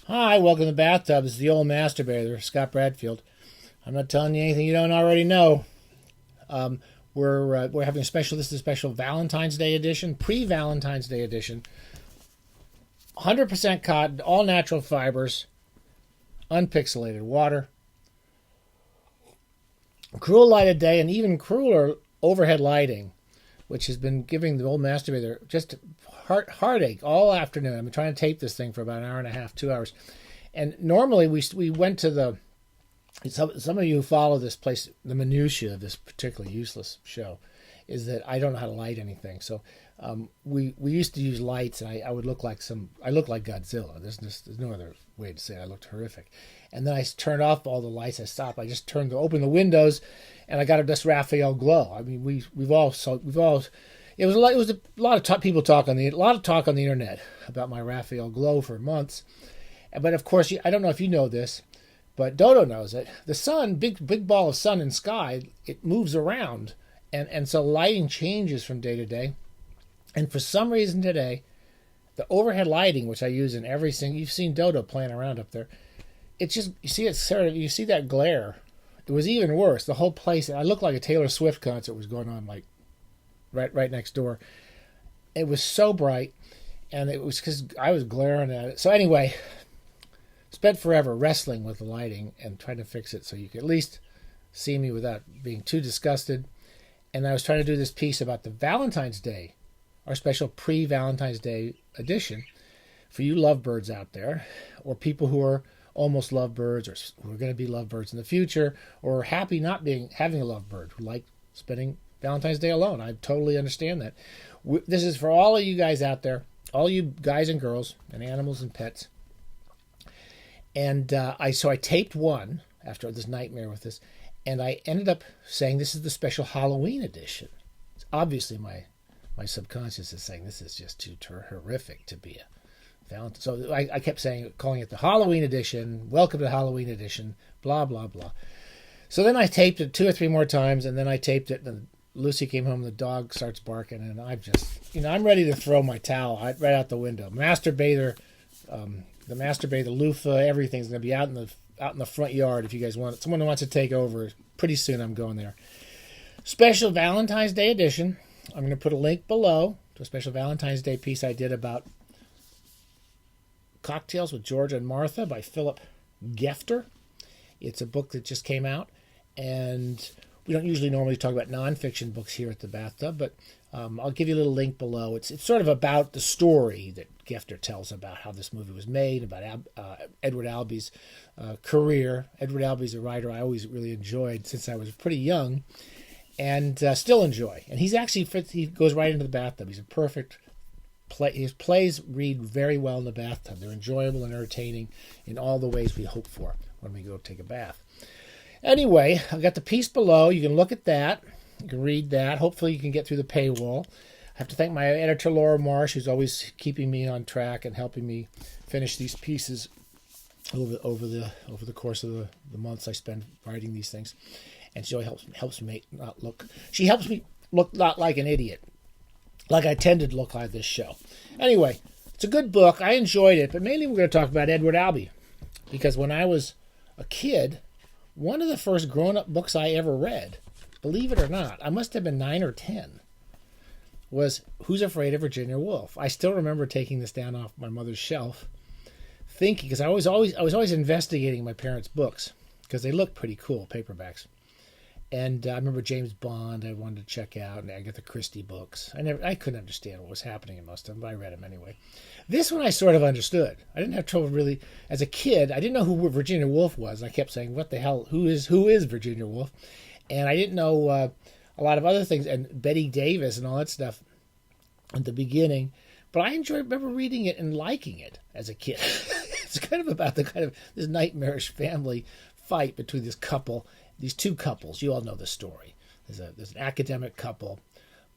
Hi, welcome to Bathtub. This is the old masturbator, Scott Bradfield. I'm not telling you anything you don't already know. We're having a special. This is a special Valentine's Day edition, pre-Valentine's Day edition. 100% cotton, all natural fibers, unpixelated water, cruel light of day, and even crueler overhead lighting, which has been giving the old masturbator just heartache all afternoon. I've been trying to tape this thing for about an hour and a half, 2 hours. And normally we went to the, some of you who follow this place, the minutiae of this particularly useless show is that I don't know how to light anything. So we used to use lights, and I would look like I look like Godzilla. There's no other way to say it. I looked horrific. And then I turned off all the lights. I stopped. I just opened the windows, and I got this Raphael glow. I mean, we've all. It was a lot of people talk on the internet about my Raphael glow for months. But of course, I don't know if you know this, but Dodo knows it. The sun, big ball of sun and sky, it moves around, and so lighting changes from day to day. And for some reason today, the overhead lighting, which I use in every single, you've seen Dodo playing around up there. It's just, you see that glare. It was even worse. The whole place, I looked like a Taylor Swift concert was going on like right next door. It was so bright, and it was because I was glaring at it. So anyway, spent forever wrestling with the lighting and trying to fix it so you could at least see me without being too disgusted. And I was trying to do this piece about the Valentine's Day, our special pre-Valentine's Day edition, for you lovebirds out there, or people who are almost lovebirds, or who are going to be lovebirds in the future, or happy not having a lovebird, who like spending Valentine's Day alone. I totally understand that. This is for all of you guys out there, all you guys and girls, and animals and pets. And I taped one after this nightmare with this, and I ended up saying this is the special Halloween edition. It's obviously my subconscious is saying this is just too horrific to be a Valentine. So I kept calling it the Halloween edition. Welcome to Halloween edition. Blah blah blah. So then I taped it 2 or 3 more times, and then I taped it, and Lucy came home, the dog starts barking, and I'm just, I'm ready to throw my towel right out the window. The masturbator loofah, everything's going to be out in the front yard if you guys want it. Someone who wants to take over, pretty soon I'm going there. Special Valentine's Day edition. I'm going to put a link below to a special Valentine's Day piece I did about Cocktails with Georgia and Martha by Philip Gefter. It's a book that just came out, and we don't usually normally talk about nonfiction books here at the Bathtub, but I'll give you a little link below. It's sort of about the story that Gefter tells about how this movie was made, about Edward Albee's career. Edward Albee's a writer I always really enjoyed since I was pretty young, and still enjoy. And he goes right into the bathtub. He's a perfect play. His plays read very well in the bathtub. They're enjoyable and entertaining in all the ways we hope for when we go take a bath. Anyway, I've got the piece below. You can look at that. You can read that. Hopefully you can get through the paywall. I have to thank my editor, Laura Marsh, who's always keeping me on track and helping me finish these pieces over the course of the months I spend writing these things. And she helps me not look. She helps me look not like an idiot, like I tended to look like this show. Anyway, it's a good book. I enjoyed it, but mainly we're going to talk about Edward Albee, because when I was a kid, one of the first grown-up books I ever read, believe it or not, I must have been 9 or 10, was Who's Afraid of Virginia Woolf? I still remember taking this down off my mother's shelf, thinking, because I was always investigating my parents' books, because they looked pretty cool, paperbacks. And I remember James Bond I wanted to check out, and Agatha Christie books. I couldn't understand what was happening in most of them, but I read them anyway. This one I sort of understood. I didn't have trouble really. As a kid, I didn't know who Virginia Woolf was. I kept saying, what the hell, who is Virginia Woolf? And I didn't know a lot of other things, and Betty Davis and all that stuff at the beginning. But I remember reading it and liking it as a kid. It's kind of about this nightmarish family fight between these two couples. You all know the story. There's an academic couple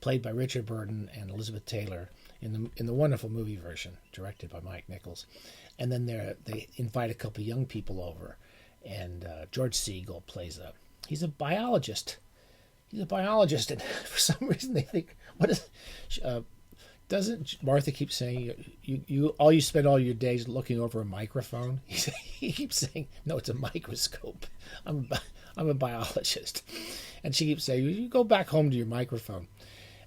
played by Richard Burton and Elizabeth Taylor in the wonderful movie version directed by Mike Nichols. And then they invite a couple young people over, and George Segal plays he's a biologist. And for some reason they think, what is doesn't Martha keep saying you spend all your days looking over a microphone? He keeps saying, no, it's a microscope. I'm a biologist. And she keeps saying, you go back home to your microphone.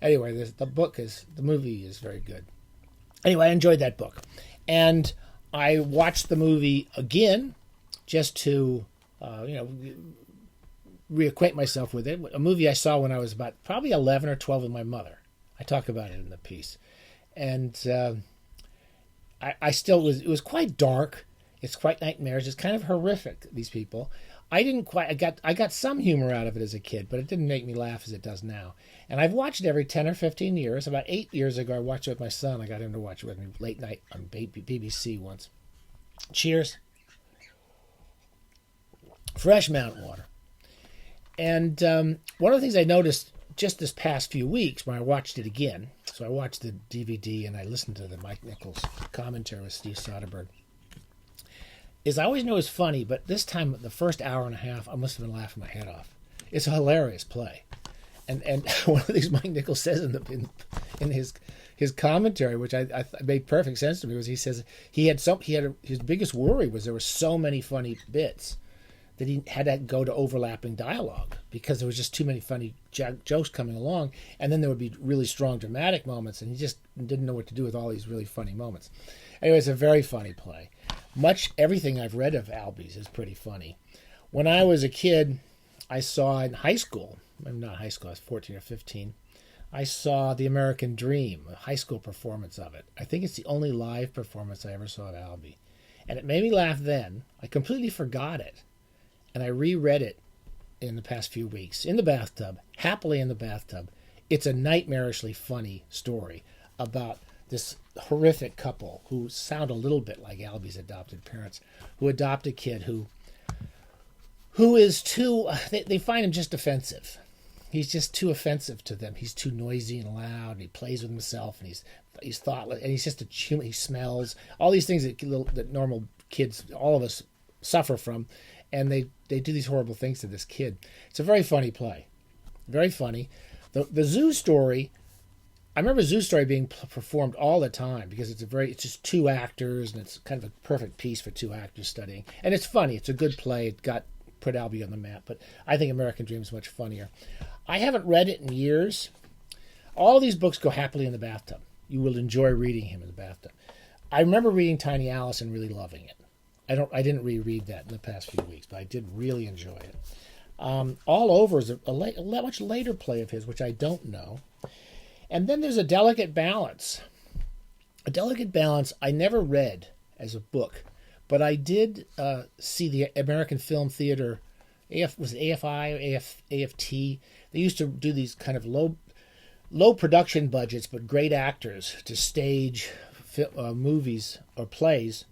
Anyway, the movie is very good. Anyway, I enjoyed that book. And I watched the movie again just to, reacquaint myself with it. A movie I saw when I was about probably 11 or 12 with my mother. I talk about it in the piece. And it was quite dark. It's quite nightmarish. It's kind of horrific, these people. I got some humor out of it as a kid, but it didn't make me laugh as it does now. And I've watched it every 10 or 15 years. About 8 years ago, I watched it with my son. I got him to watch it with me late night on BBC once. Cheers. Fresh mountain water. And one of the things I noticed just this past few weeks when I watched it again, so I watched the DVD and I listened to the Mike Nichols commentary with Steve Soderbergh, is I always know it's funny, but this time, the first hour and a half, I must have been laughing my head off. It's a hilarious play. And one of the things Mike Nichols says in his commentary, which I made perfect sense to me, was he says his biggest worry was there were so many funny bits that he had to go to overlapping dialogue because there was just too many funny jokes coming along, and then there would be really strong dramatic moments, and he just didn't know what to do with all these really funny moments. Anyway, it's a very funny play. Everything I've read of Albee's is pretty funny. When I was a kid, I saw in high school, I'm not high school, I was 14 or 15, I saw The American Dream, a high school performance of it. I think it's the only live performance I ever saw of Albee. And it made me laugh then. I completely forgot it. And I reread it in the past few weeks, in the bathtub, happily in the bathtub. It's a nightmarishly funny story about this horrific couple who sound a little bit like Albee's adopted parents, who adopt a kid who is too, they find him just offensive. He's just too offensive to them. He's too noisy and loud, and he plays with himself, and he's thoughtless, and he's just he smells, all these things that normal kids, all of us, suffer from, and they do these horrible things to this kid. It's a very funny play. Very funny. The Zoo Story, I remember Zoo Story being performed all the time because it's just two actors, and it's kind of a perfect piece for two actors studying. And it's funny. It's a good play. It put Albee on the map, but I think American Dream is much funnier. I haven't read it in years. All these books go happily in the bathtub. You will enjoy reading him in the bathtub. I remember reading Tiny Alice and really loving it. I didn't reread that in the past few weeks, but I did really enjoy it. All Over is a much later play of his, which I don't know. And then there's A Delicate Balance. A Delicate Balance I never read as a book, but I did see the American Film Theater, was it AFI or AFT? They used to do these kind of low production budgets, but great actors to stage movies or plays,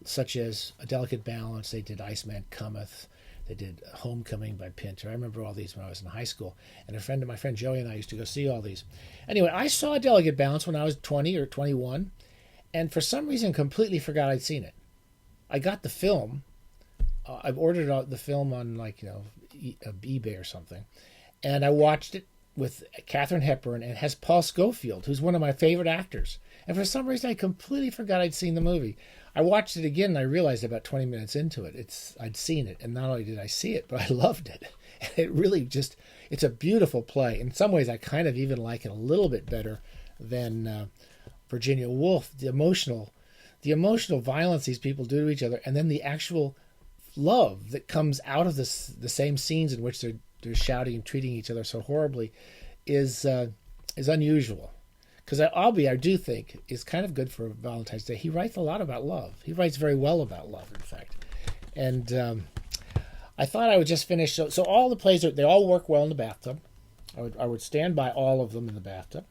such as A Delicate Balance. They did Iceman Cometh. They did Homecoming by Pinter. I remember all these when I was in high school. And my friend Joey and I used to go see all these. Anyway, I saw A Delicate Balance when I was 20 or 21, and for some reason completely forgot I'd seen it. I got the film. I've ordered the film on eBay or something, and I watched it with Katharine Hepburn, and it has Paul Scofield, who's one of my favorite actors. And for some reason, I completely forgot I'd seen the movie. I watched it again, and I realized about 20 minutes into it, I'd seen it, and not only did I see it, but I loved it. And it really it's a beautiful play. In some ways, I kind of even like it a little bit better than Virginia Woolf. The emotional violence these people do to each other, and then the actual love that comes out of the same scenes in which they're shouting and treating each other so horribly is unusual. Because Albee, I do think, is kind of good for Valentine's Day. He writes a lot about love. He writes very well about love, in fact. And I thought I would just finish. So all the plays, they all work well in the bathtub. I would stand by all of them in the bathtub.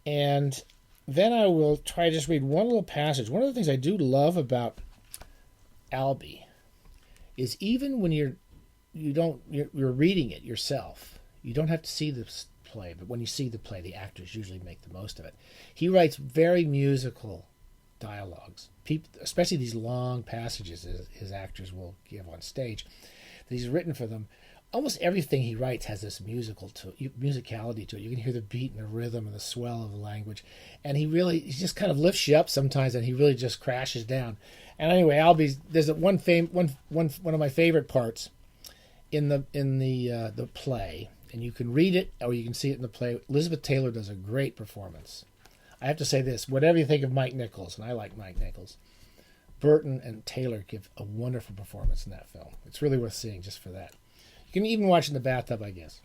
And then I will try to just read one little passage. One of the things I do love about Albee is even when you're reading it yourself, you don't have to see the play, but when you see the play, the actors usually make the most of it. He writes very musical dialogues, especially these long passages his actors will give on stage, that he's written for them, almost everything he writes has this musicality to it. You can hear the beat and the rhythm and the swell of the language, and he just kind of lifts you up sometimes, and he really just crashes down. And anyway, there's one of my favorite parts in the play, and you can read it or you can see it in the play. Elizabeth Taylor does a great performance. I have to say this: whatever you think of Mike Nichols, and I like Mike Nichols, Burton and Taylor give a wonderful performance in that film. It's really worth seeing just for that. You can even watch it in the bathtub, I guess.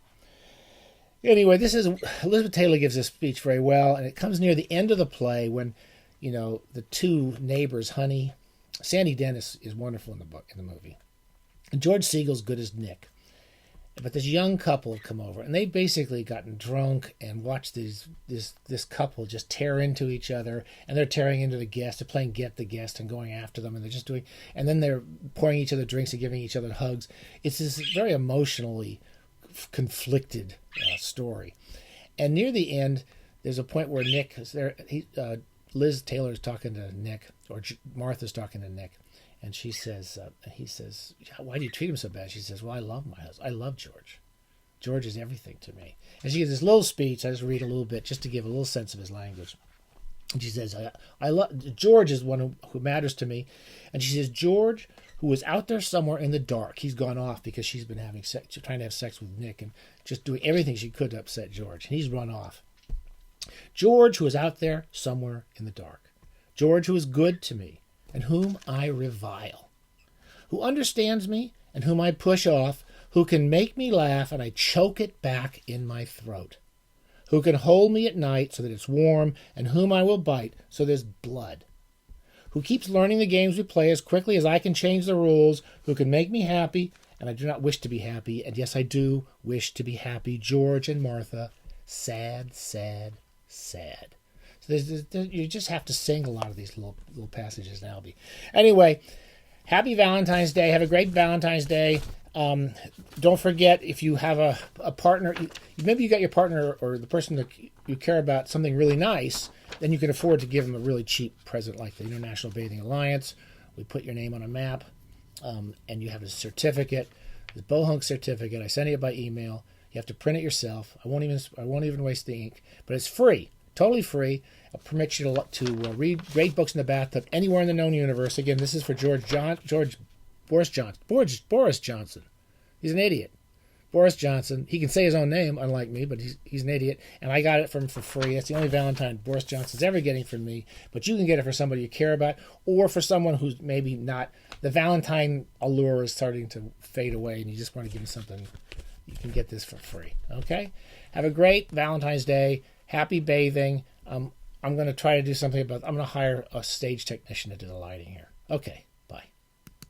Anyway, Elizabeth Taylor gives this speech very well, and it comes near the end of the play when, the two neighbors, Honey, Sandy Dennis is wonderful in the movie, and George Segal's good as Nick. But this young couple have come over, and they've basically gotten drunk and watched this couple just tear into each other, and they're tearing into the guest. They're playing Get the Guest and going after them, and and then they're pouring each other drinks and giving each other hugs. It's this very emotionally conflicted story. And near the end, there's a point where Nick is there. Liz Taylor's talking to Nick, or Martha's talking to Nick. And he says, "Why do you treat him so bad?" She says, "Well, I love my husband. I love George. George is everything to me." And she gives this little speech. I just read a little bit just to give a little sense of his language. And she says, "I love George is one who matters to me." And she says, "George, who was out there somewhere in the dark. He's gone off because she's been trying to have sex with Nick and just doing everything she could to upset George. And he's run off. George, who is out there somewhere in the dark. George, who is good to me, and whom I revile, who understands me and whom I push off, who can make me laugh and I choke it back in my throat, who can hold me at night so that it's warm, and whom I will bite so there's blood, who keeps learning the games we play as quickly as I can change the rules, who can make me happy, and I do not wish to be happy, and yes, I do wish to be happy, George and Martha, sad, sad, sad." So you just have to sing a lot of these little passages in Albee. Anyway, happy Valentine's Day. Have a great Valentine's Day. Don't forget, if you have a partner, maybe you got your partner or the person that you care about something really nice, then you can afford to give them a really cheap present like the International Bathing Alliance. We put your name on a map, and you have a certificate, the Bohunk certificate. I send it by email. You have to print it yourself. I won't even waste the ink, but it's free. Totally free. It permits you to read great books in the bathtub anywhere in the known universe. Again, this is for Boris Johnson. He's an idiot. Boris Johnson. He can say his own name, unlike me, but he's an idiot. And I got it from him for free. That's the only Valentine Boris Johnson's ever getting from me. But you can get it for somebody you care about, or for someone who's maybe not. The Valentine allure is starting to fade away, and you just want to give them something. You can get this for free. Okay? Have a great Valentine's Day. Happy bathing. I'm going to try to do something I'm going to hire a stage technician to do the lighting here. Okay.